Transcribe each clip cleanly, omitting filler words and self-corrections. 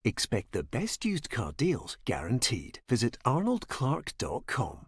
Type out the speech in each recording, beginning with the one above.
Expect the best used car deals guaranteed. Visit arnoldclark.com.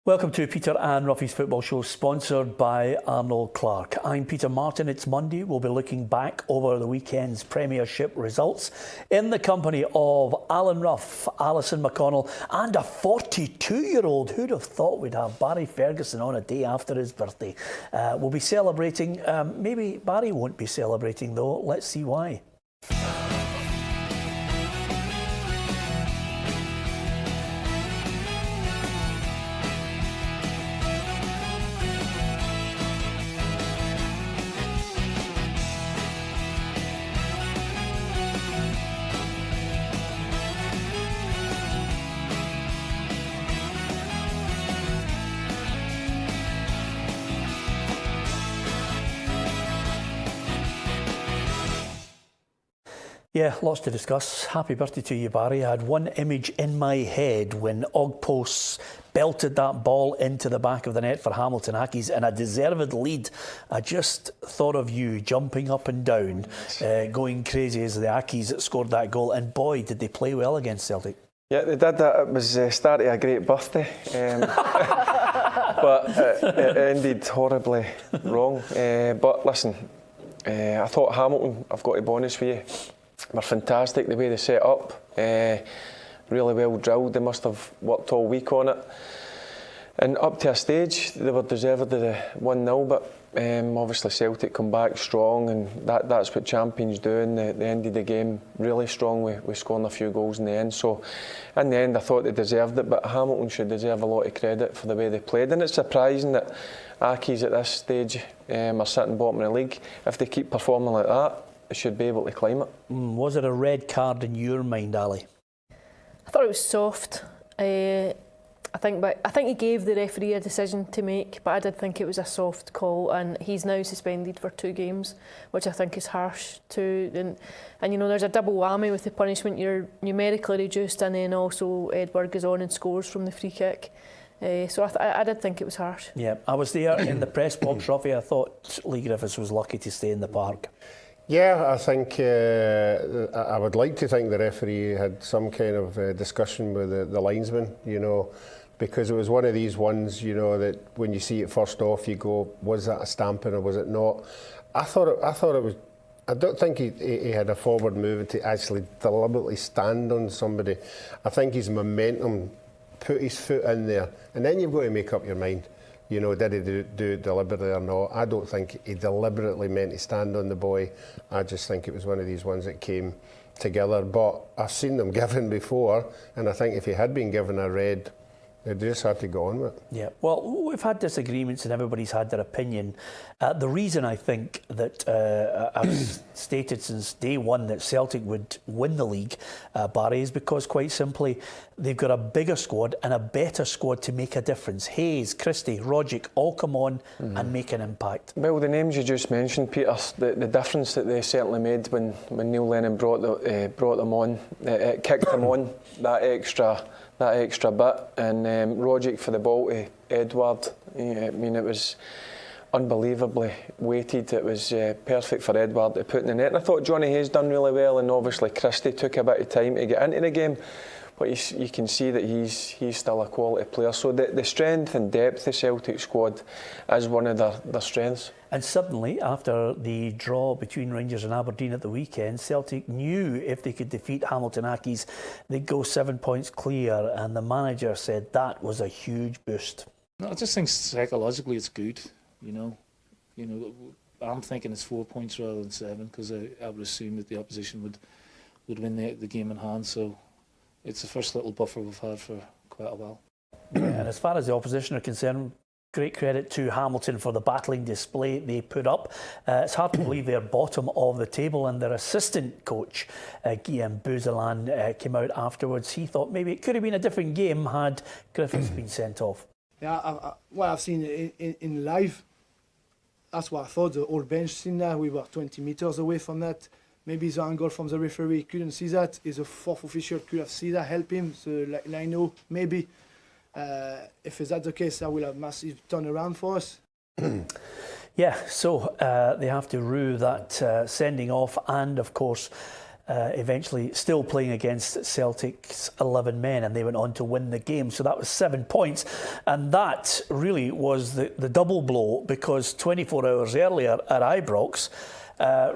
Welcome to Peter and Roughie's Football Show, sponsored by Arnold Clark. I'm Peter Martin. It's Monday. We'll be looking back over the weekend's Premiership results in the company of Alan Rough, Alison McConnell and a 42-year-old. Who'd have thought we'd have Barry Ferguson on a day after his birthday? We'll be celebrating. Maybe Barry won't be celebrating though. Let's see why. Yeah, lots to discuss. Happy birthday to you, Barry. I had one image in my head when Ogposts belted that ball into the back of the net for Hamilton Accies in a deserved lead. I just thought of you jumping up and down, going crazy as the Accies scored that goal. And boy, did they play well against Celtic. Yeah, they did that. It was start of a great birthday. But it ended horribly wrong. But listen, I thought Hamilton, I've got to be honest with you, were fantastic the way they set up. Really well drilled. They must have worked all week on it. And up to a stage, they were deserved of the 1-0, but obviously Celtic come back strong, and that's what champions do. And they ended the game really strong with scoring a few goals in the end. So in the end, I thought they deserved it, but Hamilton should deserve a lot of credit for the way they played. And it's surprising that Accies at this stage are sitting bottom of the league. If they keep performing like that, they should be able to climb it. Was it a red card in your mind, Ali? I thought it was soft. I think he gave the referee a decision to make, but I did think it was a soft call, and he's now suspended for 2 games, which I think is harsh too. And you know, there's a double whammy with the punishment. You're numerically reduced, and then also Edberg goes on and scores from the free kick. So I did think it was harsh. Yeah, I was there in the press box, Roughie. I thought Lee Griffiths was lucky to stay in the park. Yeah, I think I would like to think the referee had some kind of discussion with the linesman, you know, because it was one of these ones, you know, that when you see it first off, you go, was that a stamping or was it not? I thought it was. I don't think he had a forward move to actually deliberately stand on somebody. I think his momentum put his foot in there, and then you've got to make up your mind. You know, did he do it deliberately or not? I don't think he deliberately meant to stand on the boy. I just think it was one of these ones that came together. But I've seen them given before, and I think if he had been given a red, they just had to go on with it. Yeah, well, we've had disagreements and everybody's had their opinion. The reason I think that I've stated since day one that Celtic would win the league, Barry, is because quite simply they've got a bigger squad and a better squad to make a difference. Hayes, Christie, Rogic all come on and make an impact. Well, the names you just mentioned, Peter, the difference that they certainly made when Neil Lennon brought them on, it kicked them on that extra bit, and Rogic for the ball to Edward. I mean, it was unbelievably weighted. It was perfect for Edward to put in the net. And I thought Johnny Hayes done really well, and obviously Christie took a bit of time to get into the game, but you can see that he's still a quality player. So the strength and depth of the Celtic squad is one of their strengths. And suddenly, after the draw between Rangers and Aberdeen at the weekend, Celtic knew if they could defeat Hamilton Accies, they'd go 7 points clear, and the manager said that was a huge boost. No, I just think psychologically it's good, you know. I'm thinking it's 4 points rather than 7, because I would assume that the opposition would win the game in hand. So it's the first little buffer we've had for quite a while. Yeah, and as far as the opposition are concerned, great credit to Hamilton for the battling display they put up. It's hard to believe they're bottom of the table, and their assistant coach, Guillaume Bouzelan, came out afterwards. He thought maybe it could have been a different game had Griffiths been sent off. Yeah, what I've seen in live, that's what I thought. The old bench seen that. We were 20 metres away from that. Maybe the angle from the referee couldn't see that. Is a fourth official could have seen that, help him. So like I know, maybe. If that's the case, that will have a massive turnaround for us. Yeah, so they have to rue that sending off, and of course eventually still playing against Celtic's 11 men, and they went on to win the game. So that was 7 points, and that really was the double blow, because 24 hours earlier at Ibrox,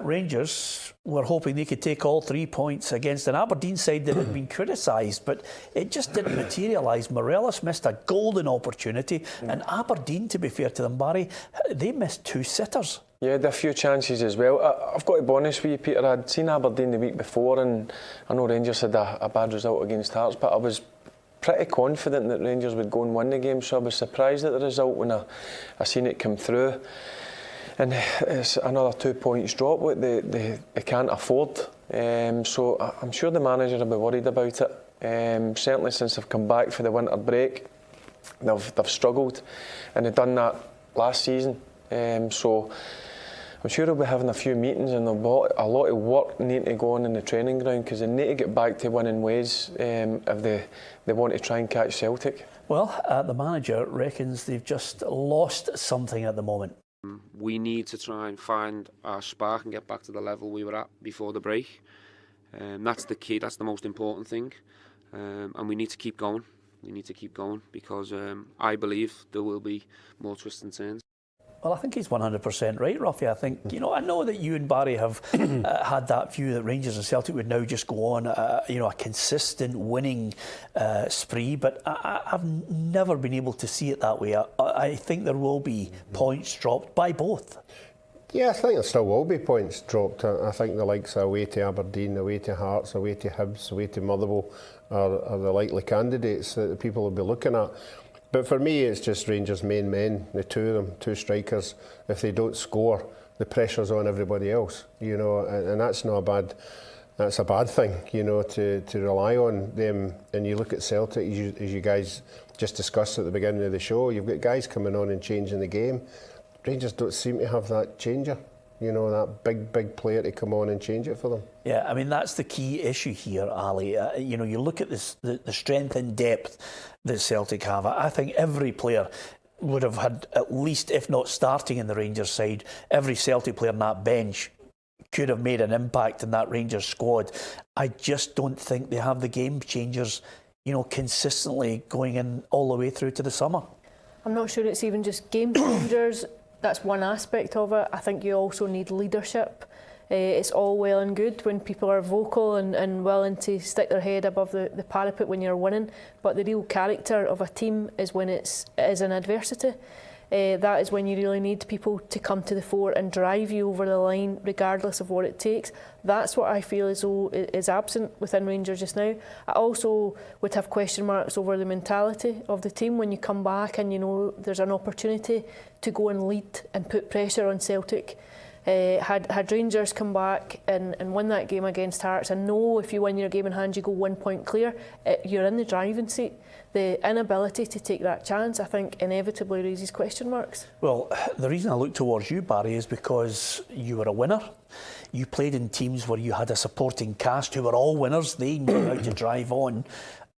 Rangers were hoping they could take all 3 points against an Aberdeen side that had been criticised, but it just didn't materialise. Morelos missed a golden opportunity, and Aberdeen, to be fair to them, Barry, they missed 2 sitters. Yeah, had a few chances as well. I've got to be honest with you, Peter, I'd seen Aberdeen the week before, and I know Rangers had a bad result against Hearts, but I was pretty confident that Rangers would go and win the game, so I was surprised at the result when I seen it come through. And it's another 2 points drop, what they can't afford. So I'm sure the manager will be worried about it. Certainly since they've come back for the winter break, they've struggled, and they've done that last season. So I'm sure he'll be having a few meetings, and there'll be a lot of work need to go on in the training ground, because they need to get back to winning ways if they want to try and catch Celtic. Well, the manager reckons they've just lost something at the moment. We need to try and find our spark and get back to the level we were at before the break. That's the key, that's the most important thing. And we need to keep going. We need to keep going, because I believe there will be more twists and turns. Well, I think he's 100% right, Roughie. I think, I know that you and Barry have had that view that Rangers and Celtic would now just go on, a consistent winning spree, but I've never been able to see it that way. I think there will be points dropped by both. Yeah, I think there still will be points dropped. I think the likes of away to Aberdeen, away to Hearts, away to Hibs, away to Motherwell are the likely candidates that the people will be looking at. But for me, it's just Rangers' main men, the two of them, 2 strikers. If they don't score, the pressure's on everybody else, and that's not a bad. That's a bad thing, to rely on them. And you look at Celtic, as you guys just discussed at the beginning of the show, you've got guys coming on and changing the game. Rangers don't seem to have that changer, that big player to come on and change it for them. Yeah, I mean, that's the key issue here, Ali. You look at this, the strength and depth that Celtic have. I think every player would have had at least, if not starting in the Rangers side, every Celtic player on that bench could have made an impact in that Rangers squad. I just don't think they have the game changers, consistently going in all the way through to the summer. I'm not sure it's even just game changers. That's one aspect of it. I think you also need leadership. It's all well and good when people are vocal and willing to stick their head above the parapet when you're winning, but the real character of a team is when it is an adversity. That is when you really need people to come to the fore and drive you over the line regardless of what it takes. That's what I feel as though is absent within Rangers just now. I also would have question marks over the mentality of the team when you come back and there's an opportunity to go and lead and put pressure on Celtic. Had Rangers come back and win that game against Hearts, and know if you win your game in hand you go 1 point clear, you're in the driving seat. The inability to take that chance, I think, inevitably raises question marks. Well, the reason I look towards you, Barry, is because you were a winner. You played in teams where you had a supporting cast who were all winners. They knew how to drive on.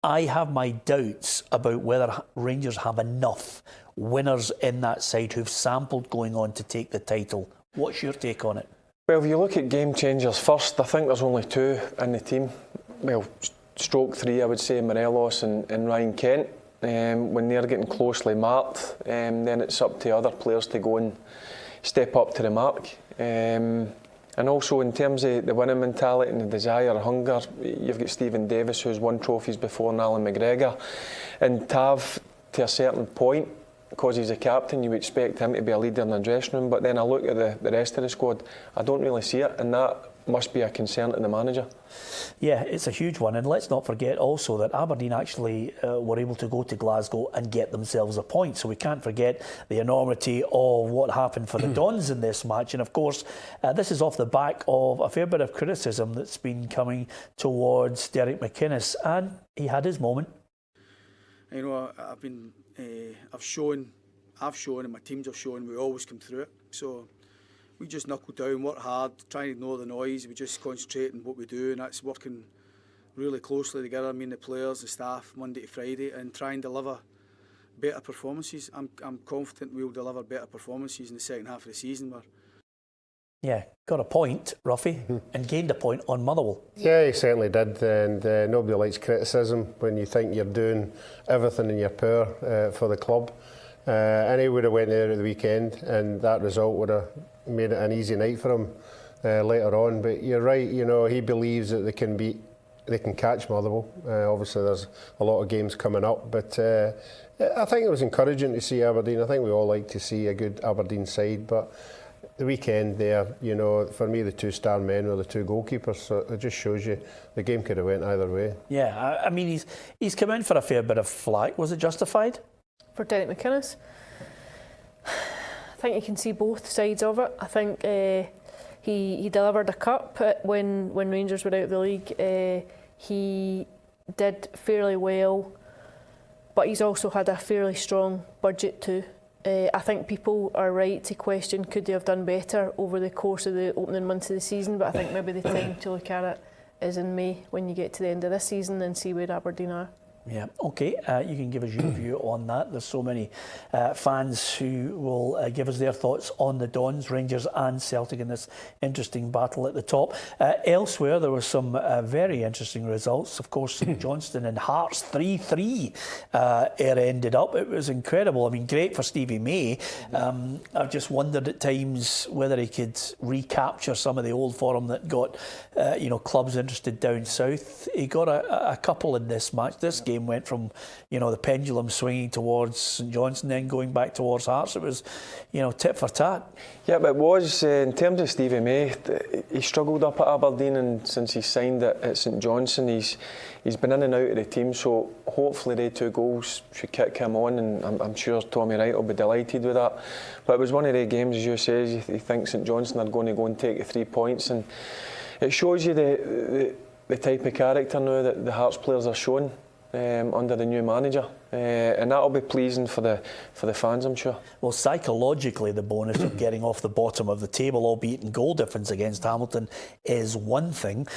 I have my doubts about whether Rangers have enough winners in that side who've sampled going on to take the title. What's your take on it? Well, if you look at game changers first, I think there's only 2 in the team. Well, stroke 3, I would say, Morelos and Ryan Kent. When they're getting closely marked, then it's up to other players to go and step up to the mark. And also in terms of the winning mentality and the desire, hunger, you've got Stephen Davis, who's won trophies before, and Alan McGregor. And Tav, to a certain point, because he's a captain, you would expect him to be a leader in the dressing room, but then I look at the rest of the squad, I don't really see it, and that must be a concern to the manager. Yeah, it's a huge one, and let's not forget also that Aberdeen actually were able to go to Glasgow and get themselves a point, so we can't forget the enormity of what happened for the Dons in this match. And of course, this is off the back of a fair bit of criticism that's been coming towards Darren McManus, and he had his moment. I've shown, and my teams have shown we always come through it. So we just knuckle down, work hard, try and ignore the noise. We just concentrate on what we do, and that's working really closely together. I mean, the players, the staff, Monday to Friday, and try and deliver better performances. I'm confident we'll deliver better performances in the second half of the season. Yeah, got a point, Roughie, and gained a point on Motherwell. Yeah, he certainly did, and nobody likes criticism when you think you're doing everything in your power for the club. And he would have went there at the weekend, and that result would have made it an easy night for him later on. But you're right, you know, he believes that they can catch Motherwell. Obviously, there's a lot of games coming up, but I think it was encouraging to see Aberdeen. I think we all like to see a good Aberdeen side, but the weekend there, you know, for me, the two star men were the two goalkeepers, so it just shows you the game could have went either way. Yeah, I mean, he's come in for a fair bit of flack. Was it justified? For Darren McManus, I think you can see both sides of it. I think he delivered a cup when Rangers were out of the league. He did fairly well, but he's also had a fairly strong budget too. I think people are right to question could they have done better over the course of the opening months of the season, but I think maybe the time to look at it is in May when you get to the end of this season and see where Aberdeen are. Yeah, OK, you can give us your view on that. There's so many fans who will give us their thoughts on the Dons, Rangers and Celtic in this interesting battle at the top. Elsewhere, there were some very interesting results. Of course, St Johnstone and Hearts 3-3 it ended up. It was incredible. I mean, great for Stevie May. I've just wondered at times whether he could recapture some of the old form that got clubs interested down south. He got a couple in this match. This game went from, the pendulum swinging towards St Johnstone, then going back towards Hearts. It was, tit for tat. Yeah, but it was, in terms of Stevie May, he struggled up at Aberdeen, and since he signed at St Johnstone, he's been in and out of the team, so hopefully they 2 goals should kick him on, and I'm sure Tommy Wright will be delighted with that. But it was one of the games, as you say, you think St Johnstone are going to go and take the 3 points, and it shows you the type of character now that the Hearts players are showing under the new manager, and that'll be pleasing for the fans, I'm sure. Well, psychologically, the bonus of getting off the bottom of the table, albeit in goal difference against Hamilton, is one thing.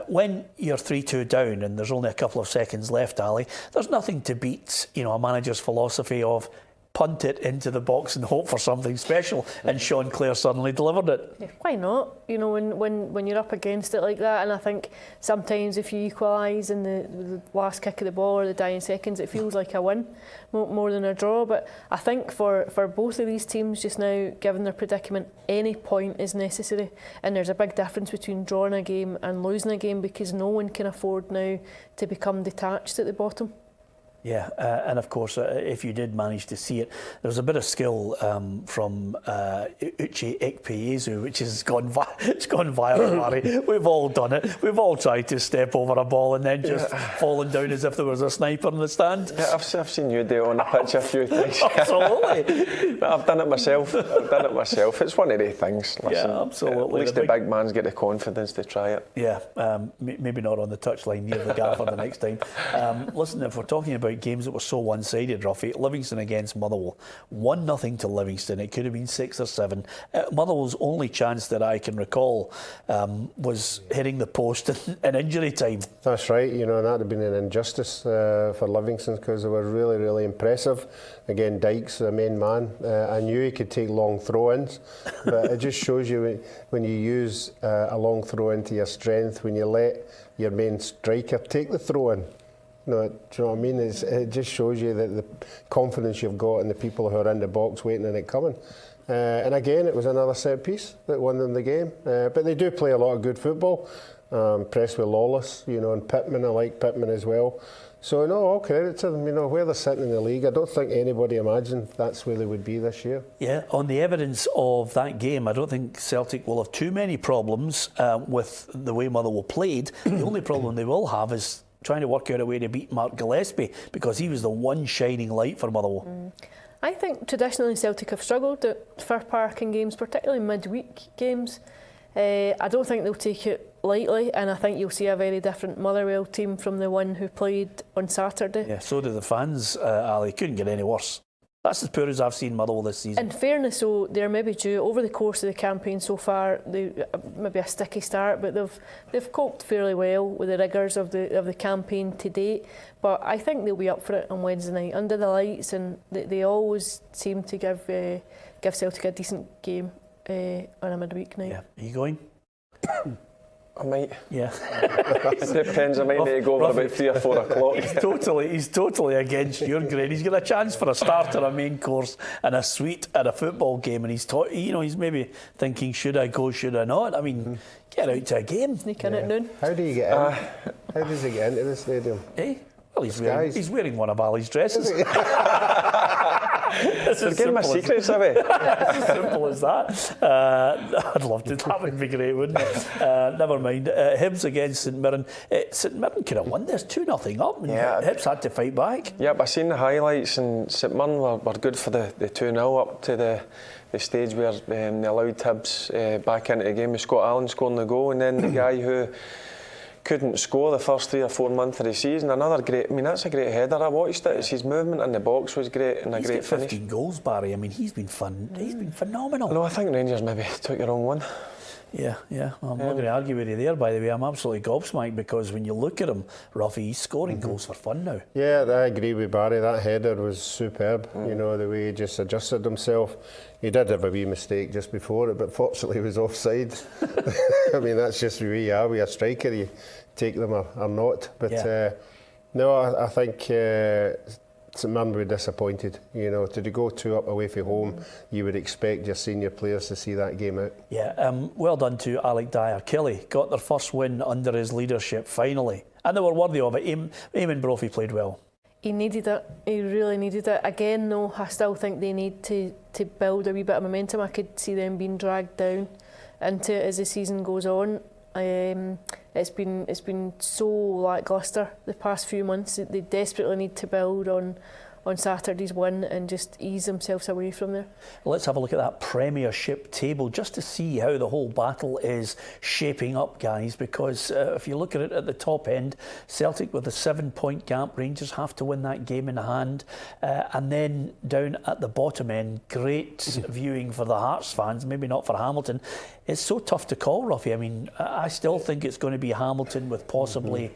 When you're 3-2 down and there's only a couple of seconds left, Ali, there's nothing to beat a manager's philosophy of punt it into the box and hope for something special, and Sean Clare suddenly delivered it. Yeah, why not? When you're up against it like that, and I think sometimes if you equalise in the last kick of the ball or the dying seconds, it feels like a win more than a draw. But I think for both of these teams just now, given their predicament, any point is necessary, and there's a big difference between drawing a game and losing a game, because no one can afford now to become detached at the bottom. Yeah, and of course, if you did manage to see it, there's a bit of skill from Uche Ekpeyezu, which has gone viral, Barry. We've all done it. We've all tried to step over a ball and then just fallen down as if there was a sniper in the stand. Yeah, I've seen you do it on the pitch a few times. Absolutely. I've done it myself. It's one of the things. Listen, yeah, absolutely. At least the big man's get the confidence to try it. Yeah, maybe not on the touchline near the gaffer the next time. Listen, if we're talking about games that were so one-sided, Roughie, Livingston against Motherwell, 1-0 to Livingston. It could have been 6 or 7. Motherwell's only chance that I can recall was hitting the post in injury time. That's right, and that would have been an injustice for Livingston, because they were really, really impressive. Again, Dykes, the main man, I knew he could take long throw-ins, but it just shows you when you use a long throw-in to your strength, when you let your main striker take the throw-in. No, do you know what I mean? It just shows you that the confidence you've got in the people who are in the box waiting and it coming. And again, it was another set piece that won them the game. But they do play a lot of good football. Impressed with Lawless, and Pittman. I like Pittman as well. So, no, all credit to them. Where they're sitting in the league, I don't think anybody imagined that's where they would be this year. Yeah, on the evidence of that game, I don't think Celtic will have too many problems with the way Motherwell played. The only problem they will have is trying to work out a way to beat Mark Gillespie, because he was the one shining light for Motherwell. I think traditionally Celtic have struggled at Fir Park in games, particularly midweek games. I don't think they'll take it lightly, and I think you'll see a very different Motherwell team from the one who played on Saturday. Yeah, so do the fans, Ali. Couldn't get any worse. That's as poor as I've seen Motherwell this season. In fairness, though, they're maybe due over the course of the campaign so far. Maybe a sticky start, but they've coped fairly well with the rigours of the campaign to date. But I think they'll be up for it on Wednesday night under the lights, and they always seem to give Celtic a decent game on a midweek night. Yeah, are you going? I might. Yeah. It depends. I might need to go over about 3 or 4 o'clock. He's totally against your grade. He's got a chance for a starter, a main course, and a suite at a football game, and he's maybe thinking, should I go? Should I not? I mean, get out to a game. Sneak in at noon. How do you get in? How does he get into the stadium? Eh? Well, he's wearing one of Ali's dresses. You're getting my secrets away. It's as simple as that. I'd love to. That would be great, wouldn't it? Never mind. Hibs against St Mirren. St Mirren could have won this 2-0 up. And Hibs had to fight back. Yep, I seen the highlights, and St Mirren were good for the 2-0 up to the stage where they allowed Hibs back into the game with Scott Allen scoring the goal, and then the guy who couldn't score the first 3 or 4 months of the season. Another great, I mean, that's a great header. I watched it. His movement in the box was great, and he's a great got finish. 15 goals, Barry. I mean, he's been fun. He's been phenomenal. No, I think Rangers maybe took the wrong one. Yeah. Well, I'm not going to argue with you there, by the way. I'm absolutely gobsmacked because when you look at him, Roughie, he's scoring goals for fun now. Yeah, I agree with Barry. That header was superb. You know, the way he just adjusted himself. He did have a wee mistake just before it, but fortunately he was offside. I mean, that's just who you are with a striker. You take them or not. But no, I think St Mirren were disappointed. You know, to go 2 up away from home, you would expect your senior players to see that game out. Yeah, well done to Alec Dyer. Kelly got their first win under his leadership finally, and they were worthy of it. Eamon Brophy played well. He needed it. He really needed it. Again, though, I still think they need to build a wee bit of momentum. I could see them being dragged down into it as the season goes on. It's been so lacklustre the past few months. They desperately need to build on Saturday's win and just ease themselves away from there. Let's have a look at that Premiership table just to see how the whole battle is shaping up, guys, because if you look at it at the top end, Celtic with a 7-point gap, Rangers have to win that game in hand, and then down at the bottom end, great viewing for the Hearts fans, maybe not for Hamilton. It's so tough to call, Roughie. I mean, I still think it's going to be Hamilton with possibly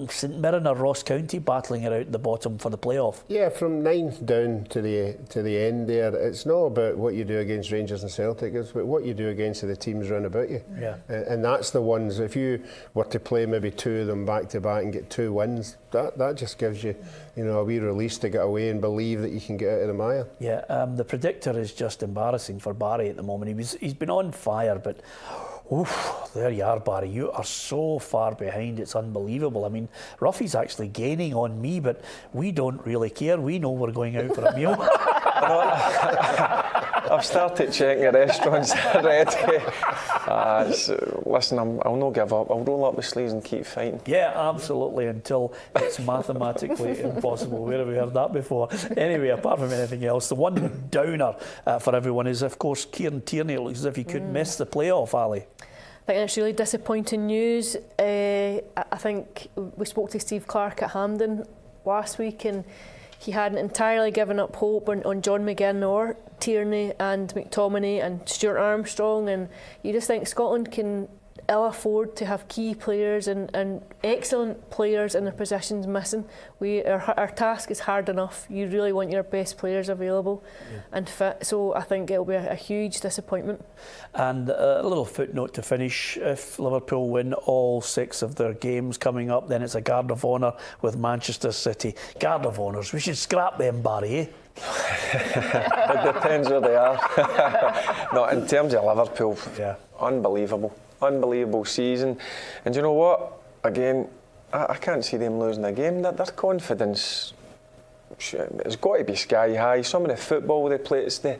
St Mirren or Ross County battling it out at the bottom for the playoff. Yeah, from 9th down to the end there, it's not about what you do against Rangers and Celtic, it's about what you do against the teams round about you. Yeah. And that's the ones, if you were to play maybe 2 of them back to back and get 2 wins, that just gives you, a wee release to get away and believe that you can get out of the mire. Yeah, the predictor is just embarrassing for Barry at the moment. He's been on fire, but oof, there you are, Barry. You are so far behind, it's unbelievable. I mean, Roughie's actually gaining on me, but we don't really care. We know we're going out for a meal. I've started checking the restaurants already. Listen, I'll not give up. I'll roll up the sleeves and keep fighting. Yeah, absolutely, until it's mathematically impossible. Where have we heard that before? Anyway, apart from anything else, the one downer for everyone is, of course, Kieran Tierney. It looks as if he could miss the playoff, Ali. I think it's really disappointing news. I think we spoke to Steve Clarke at Hampden last week, and he hadn't entirely given up hope on John McGinn or Tierney and McTominay and Stuart Armstrong, and you just think Scotland can ill afford to have key players and excellent players in their positions missing. Our task is hard enough. You really want your best players available and fit, so I think it'll be a huge disappointment. And a little footnote to finish: if Liverpool win all 6 of their games coming up, then it's a Guard of Honour with Manchester City. Guard of Honours, we should scrap them, Barry, eh? It depends where they are. No, in terms of Liverpool, unbelievable season. And you know what? Again, I can't see them losing a game. Their confidence has got to be sky high. Some of the football they play, it's the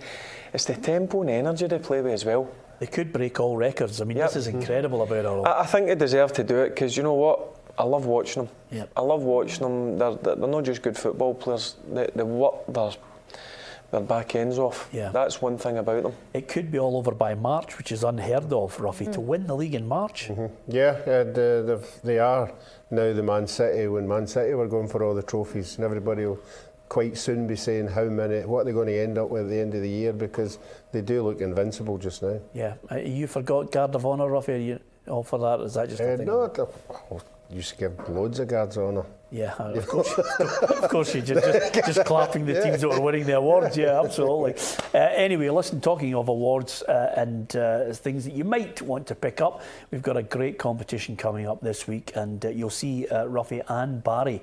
tempo and energy they play with as well. They could break all records. I mean, this is incredible about it all. I think they deserve to do it because you know what? I love watching them. Yep. I love watching them. They're not just good football players. They work their back ends off. Yeah. That's one thing about them. It could be all over by March, which is unheard of, Roughie, to win the league in March. Yeah, they are now the Man City. When Man City were going for all the trophies, and everybody will quite soon be saying what they're going to end up with at the end of the year, because they do look invincible just now. Yeah, you forgot Guard of Honour, Roughie, are you all for that? Is that just a thing? No, I used to give loads of Guards of Honour. Yeah, of course you just clapping the teams that were winning the awards. Yeah, absolutely. Anyway, listen, talking of awards and things that you might want to pick up, we've got a great competition coming up this week, and you'll see Roughie and Barry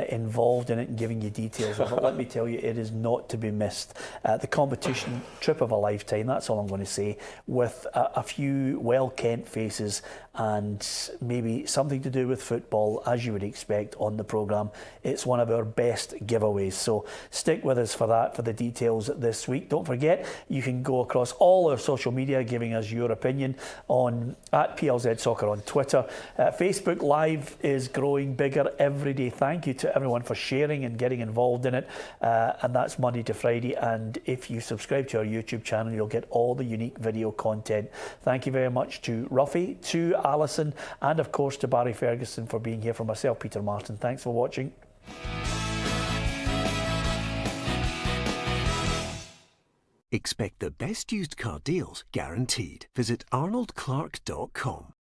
involved in it and giving you details of it. Let me tell you, it is not to be missed. The competition, trip of a lifetime, that's all I'm going to say, with a few well-kent faces and maybe something to do with football, as you would expect, on the programme. It's one of our best giveaways, so stick with us for that, for the details this week. Don't forget, you can go across all our social media giving us your opinion on at PLZ Soccer on Twitter. Facebook Live is growing bigger every day. Thank you to everyone for sharing and getting involved in it, and that's Monday to Friday, and if you subscribe to our YouTube channel, you'll get all the unique video content. Thank you very much to Roughie, to Alison, and of course to Barry Ferguson for being here. For myself, Peter Martin, thanks for watching. Expect the best used car deals guaranteed. Visit arnoldclark.com.